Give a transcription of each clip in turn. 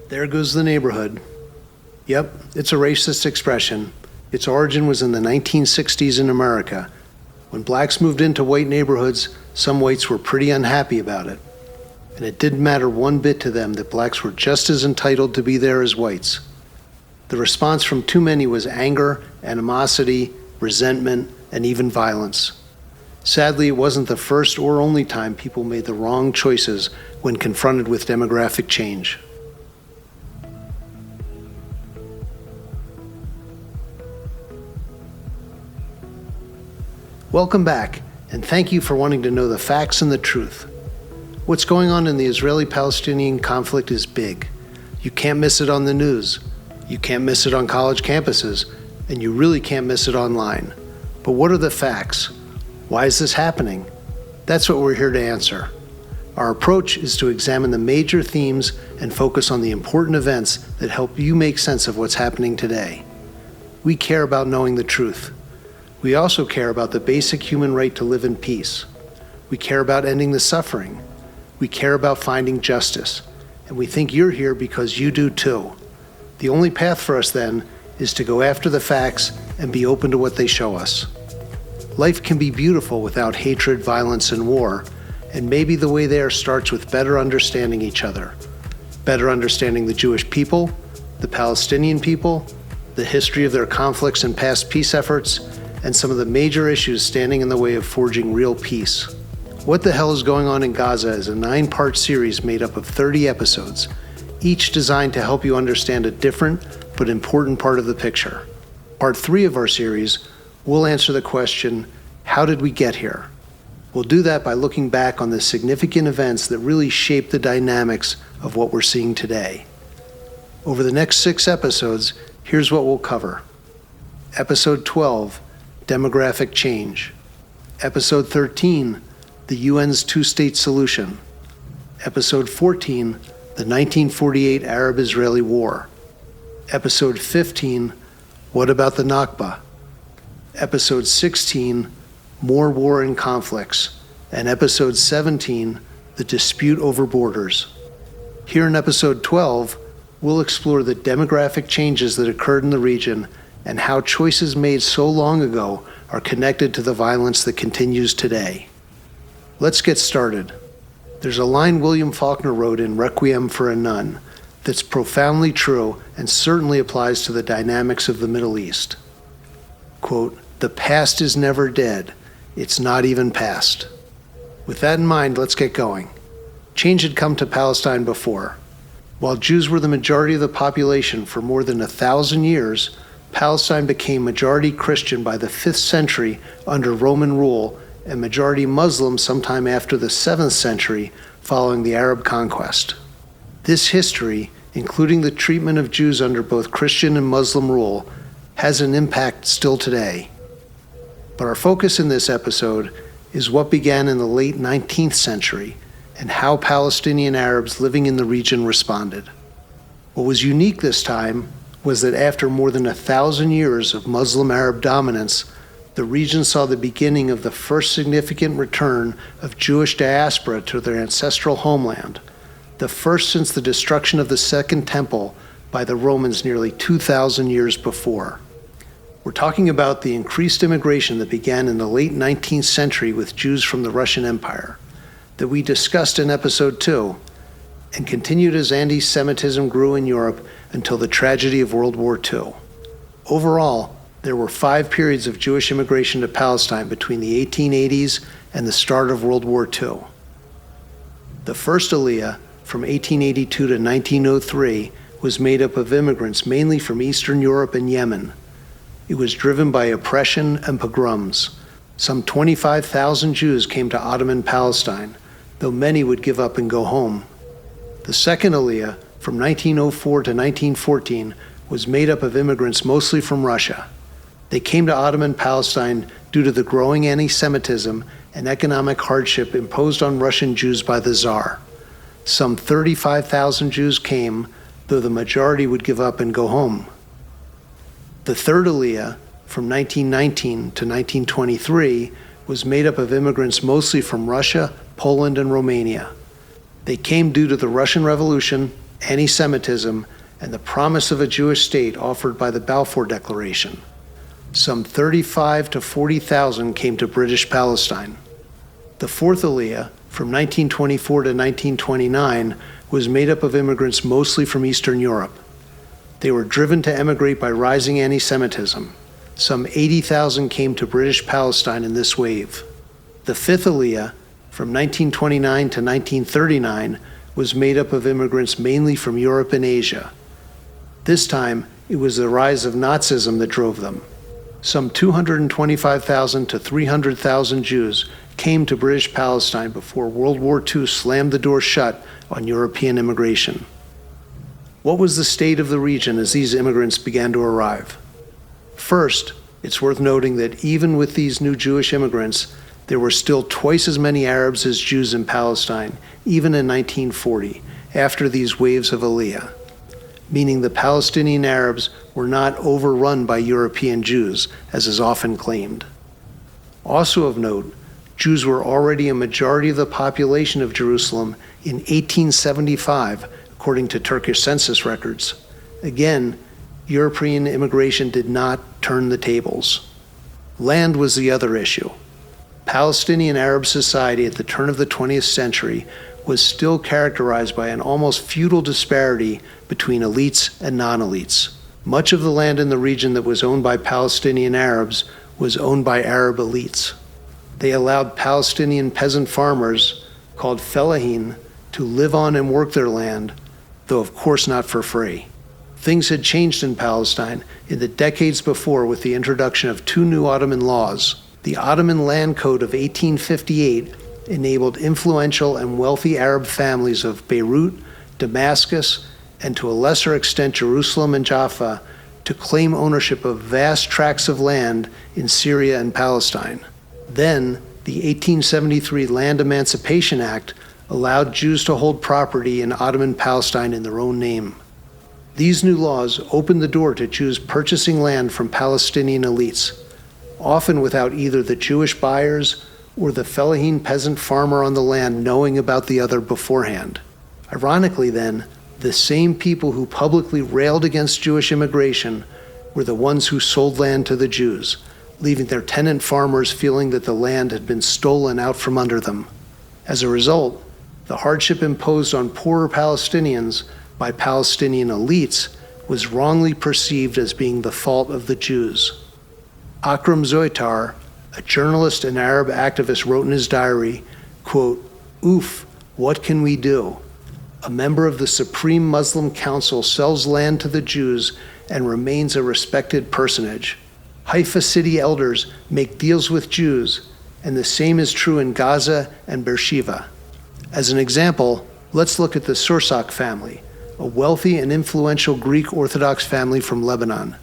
There goes the neighborhood. Yep, it's a racist expression. Its origin was in the 1960s in America. When blacks moved into white neighborhoods, some whites were pretty unhappy about it. And it didn't matter one bit to them that blacks were just as entitled to be there as whites. The response from too many was anger, animosity, resentment, and even violence. Sadly, it wasn't the first or only time people made the wrong choices when confronted with demographic change. Welcome back, and thank you for wanting to know the facts and the truth. What's going on in the Israeli-Palestinian conflict is big. You can't miss it on the news. You can't miss it on college campuses, and you really can't miss it online. But what are the facts? Why is this happening? That's what we're here to answer. Our approach is to examine the major themes and focus on the important events that help you make sense of what's happening today. We care about knowing the truth. We also care about the basic human right to live in peace. We care about ending the suffering. We care about finding justice. And we think you're here because you do too. The only path for us then is to go after the facts and be open to what they show us. Life can be beautiful without hatred, violence, and war, and maybe the way there starts with better understanding each other. Better understanding the Jewish people, the Palestinian people, the history of their conflicts and past peace efforts, and some of the major issues standing in the way of forging real peace. What the Hell is Going On in Gaza is a 9-part series made up of 30 episodes, each designed to help you understand a different but important part of the picture. Part 3 of our series, we'll answer the question, how did we get here? We'll do that by looking back on the significant events that really shaped the dynamics of what we're seeing today. Over the next 6 episodes, here's what we'll cover. Episode 12, Demographic Change. Episode 13, the UN's two-state solution. Episode 14, the 1948 Arab-Israeli War. Episode 15, What About the Nakba? Episode 16, More War and Conflicts. And Episode 17, The Dispute Over Borders. Here in Episode 12, we'll explore the demographic changes that occurred in the region and how choices made so long ago are connected to the violence that continues today. Let's get started. There's a line William Faulkner wrote in Requiem for a Nun that's profoundly true and certainly applies to the dynamics of the Middle East. Quote, "The past is never dead. It's not even past." With that in mind, let's get going. Change had come to Palestine before. While Jews were the majority of the population for more than 1,000 years, Palestine became majority Christian by the 5th century under Roman rule and majority Muslim sometime after the 7th century following the Arab conquest. This history, including the treatment of Jews under both Christian and Muslim rule, has an impact still today. But our focus in this episode is what began in the late 19th century and how Palestinian Arabs living in the region responded. What was unique this time was that after more than 1,000 years of Muslim Arab dominance, the region saw the beginning of the first significant return of Jewish diaspora to their ancestral homeland, the first since the destruction of the Second Temple by the Romans nearly 2,000 years before. We're talking about the increased immigration that began in the late 19th century with Jews from the Russian Empire, that we discussed in Episode 2, and continued as anti-Semitism grew in Europe until the tragedy of World War II. Overall, there were 5 periods of Jewish immigration to Palestine between the 1880s and the start of World War II. The first Aliyah, from 1882 to 1903, was made up of immigrants mainly from Eastern Europe and Yemen. It was driven by oppression and pogroms. Some 25,000 Jews came to Ottoman Palestine, though many would give up and go home. The second Aliyah, from 1904 to 1914, was made up of immigrants mostly from Russia. They came to Ottoman Palestine due to the growing anti-Semitism and economic hardship imposed on Russian Jews by the Tsar. Some 35,000 Jews came, though the majority would give up and go home. The third Aliyah, from 1919 to 1923, was made up of immigrants mostly from Russia, Poland, and Romania. They came due to the Russian Revolution, anti-Semitism, and the promise of a Jewish state offered by the Balfour Declaration. Some 35 to 40,000 came to British Palestine. The fourth Aliyah, from 1924 to 1929, was made up of immigrants mostly from Eastern Europe. They were driven to emigrate by rising anti-Semitism. Some 80,000 came to British Palestine in this wave. The fifth Aliyah, from 1929 to 1939, was made up of immigrants mainly from Europe and Asia. This time, it was the rise of Nazism that drove them. Some 225,000 to 300,000 Jews came to British Palestine before World War II slammed the door shut on European immigration. What was the state of the region as these immigrants began to arrive? First, it's worth noting that even with these new Jewish immigrants, there were still twice as many Arabs as Jews in Palestine, even in 1940, after these waves of Aliyah, meaning the Palestinian Arabs were not overrun by European Jews, as is often claimed. Also of note, Jews were already a majority of the population of Jerusalem in 1875, according to Turkish census records. Again, European immigration did not turn the tables. Land was the other issue. Palestinian Arab society at the turn of the 20th century was still characterized by an almost feudal disparity between elites and non-elites. Much of the land in the region that was owned by Palestinian Arabs was owned by Arab elites. They allowed Palestinian peasant farmers, called fellahin, to live on and work their land, though of course not for free. Things had changed in Palestine in the decades before with the introduction of two new Ottoman laws. The Ottoman Land Code of 1858 enabled influential and wealthy Arab families of Beirut, Damascus, and to a lesser extent Jerusalem and Jaffa to claim ownership of vast tracts of land in Syria and Palestine. Then, the 1873 Land Emancipation Act allowed Jews to hold property in Ottoman Palestine in their own name. These new laws opened the door to Jews purchasing land from Palestinian elites, often without either the Jewish buyers or the fellahin peasant farmer on the land knowing about the other beforehand. Ironically then, the same people who publicly railed against Jewish immigration were the ones who sold land to the Jews, leaving their tenant farmers feeling that the land had been stolen out from under them. As a result, the hardship imposed on poorer Palestinians by Palestinian elites was wrongly perceived as being the fault of the Jews. Akram Zoitar, a journalist and Arab activist, wrote in his diary, quote, "Oof, what can we do? A member of the Supreme Muslim Council sells land to the Jews and remains a respected personage. Haifa city elders make deals with Jews, and the same is true in Gaza and Beersheba." As an example, let's look at the Sursak family, a wealthy and influential Greek Orthodox family from Lebanon.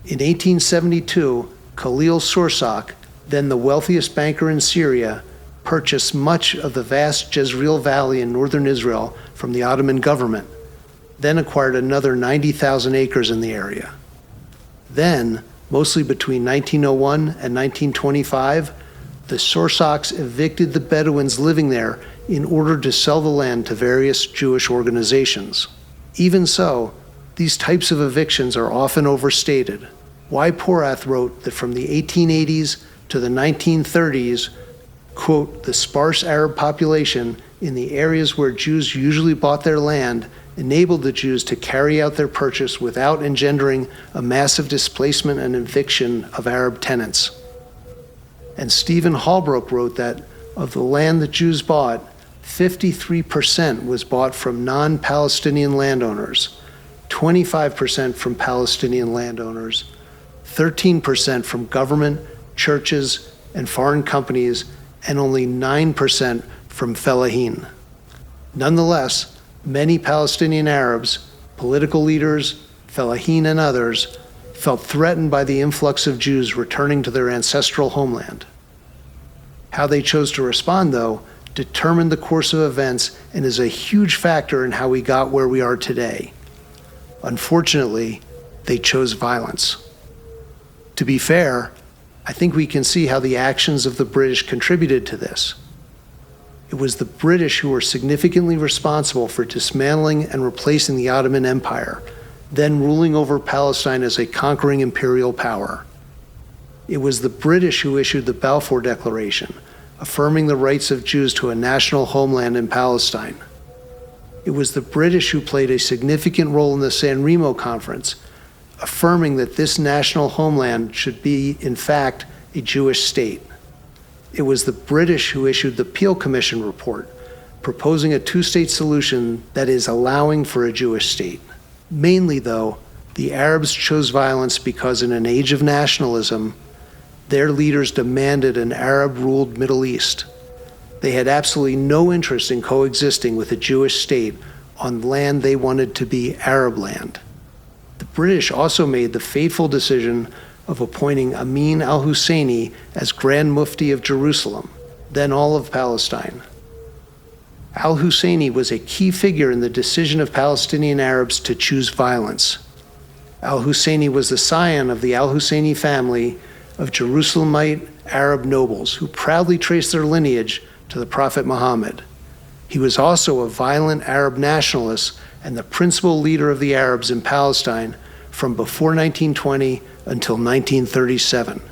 In 1872, Khalil Sursak, then the wealthiest banker in Syria, purchased much of the vast Jezreel Valley in northern Israel from the Ottoman government, then acquired another 90,000 acres in the area. Then, mostly between 1901 and 1925, the Sursaks evicted the Bedouins living there in order to sell the land to various Jewish organizations. Even so, these types of evictions are often overstated. Y. Porath wrote that from the 1880s to the 1930s, quote, "the sparse Arab population in the areas where Jews usually bought their land enabled the Jews to carry out their purchase without engendering a massive displacement and eviction of Arab tenants." And Stephen Holbrook wrote that of the land that Jews bought, 53% was bought from non-Palestinian landowners, 25% from Palestinian landowners, 13% from government, churches, and foreign companies, and only 9% from fellahin. Nonetheless, many Palestinian Arabs, political leaders, fellahin, and others felt threatened by the influx of Jews returning to their ancestral homeland. How they chose to respond, though, determined the course of events and is a huge factor in how we got where we are today. Unfortunately, they chose violence. To be fair, I think we can see how the actions of the British contributed to this. It was the British who were significantly responsible for dismantling and replacing the Ottoman Empire, then ruling over Palestine as a conquering imperial power. It was the British who issued the Balfour Declaration, affirming the rights of Jews to a national homeland in Palestine. It was the British who played a significant role in the San Remo Conference, affirming that this national homeland should be, in fact, a Jewish state. It was the British who issued the Peel Commission report, proposing a two-state solution that is allowing for a Jewish state. Mainly, though, the Arabs chose violence because in an age of nationalism, their leaders demanded an Arab-ruled Middle East. They had absolutely no interest in coexisting with a Jewish state on land they wanted to be Arab land. The British also made the fateful decision of appointing Amin al-Husseini as Grand Mufti of Jerusalem, then all of Palestine. Al-Husseini was a key figure in the decision of Palestinian Arabs to choose violence. Al-Husseini was the scion of the al-Husseini family of Jerusalemite Arab nobles who proudly traced their lineage to the Prophet Muhammad. He was also a violent Arab nationalist and the principal leader of the Arabs in Palestine from before 1920 until 1937.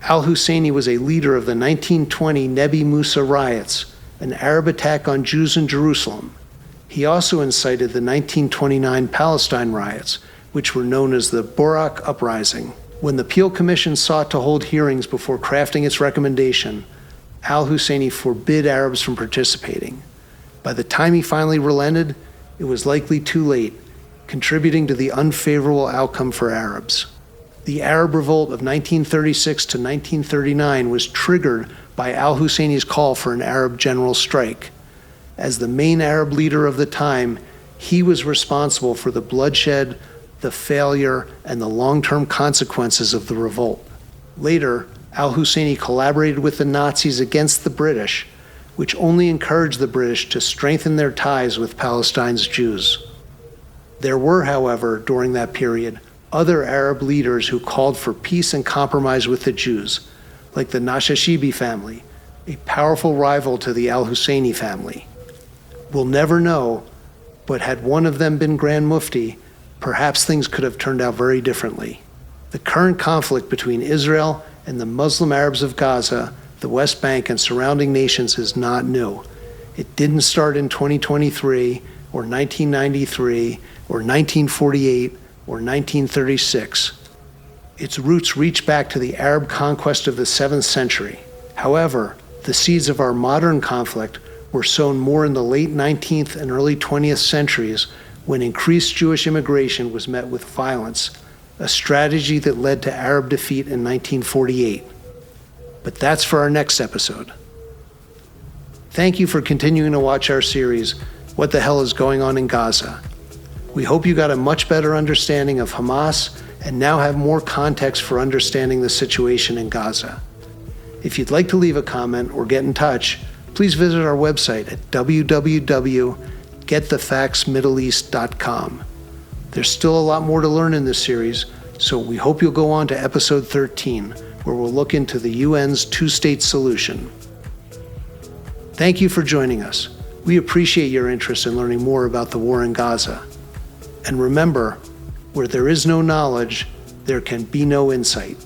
Al-Husseini was a leader of the 1920 Nebi Musa riots, an Arab attack on Jews in Jerusalem. He also incited the 1929 Palestine riots, which were known as the Borak Uprising. When the Peel Commission sought to hold hearings before crafting its recommendation, al-Husseini forbid Arabs from participating. By the time he finally relented, it was likely too late, contributing to the unfavorable outcome for Arabs. The Arab Revolt of 1936 to 1939 was triggered by al-Husseini's call for an Arab general strike. As the main Arab leader of the time, he was responsible for the bloodshed, the failure, and the long-term consequences of the revolt. Later, al-Husseini collaborated with the Nazis against the British, which only encouraged the British to strengthen their ties with Palestine's Jews. There were, however, during that period, other Arab leaders who called for peace and compromise with the Jews, like the Nashashibi family, a powerful rival to the al-Husseini family. We'll never know, but had one of them been Grand Mufti, perhaps things could have turned out very differently. The current conflict between Israel and the Muslim Arabs of Gaza, the West Bank, and surrounding nations is not new. It didn't start in 2023, or 1993, or 1948, or 1936. Its roots reach back to the Arab conquest of the 7th century. However, the seeds of our modern conflict were sown more in the late 19th and early 20th centuries when increased Jewish immigration was met with violence, a strategy that led to Arab defeat in 1948. But that's for our next episode. Thank you for continuing to watch our series, What the Hell is Going On in Gaza? We hope you got a much better understanding of Hamas and now have more context for understanding the situation in Gaza. If you'd like to leave a comment or get in touch, please visit our website at www.getthefactsmiddleeast.com. There's still a lot more to learn in this series, so we hope you'll go on to episode 13, where we'll look into the UN's two-state solution. Thank you for joining us. We appreciate your interest in learning more about the war in Gaza. And remember, where there is no knowledge, there can be no insight.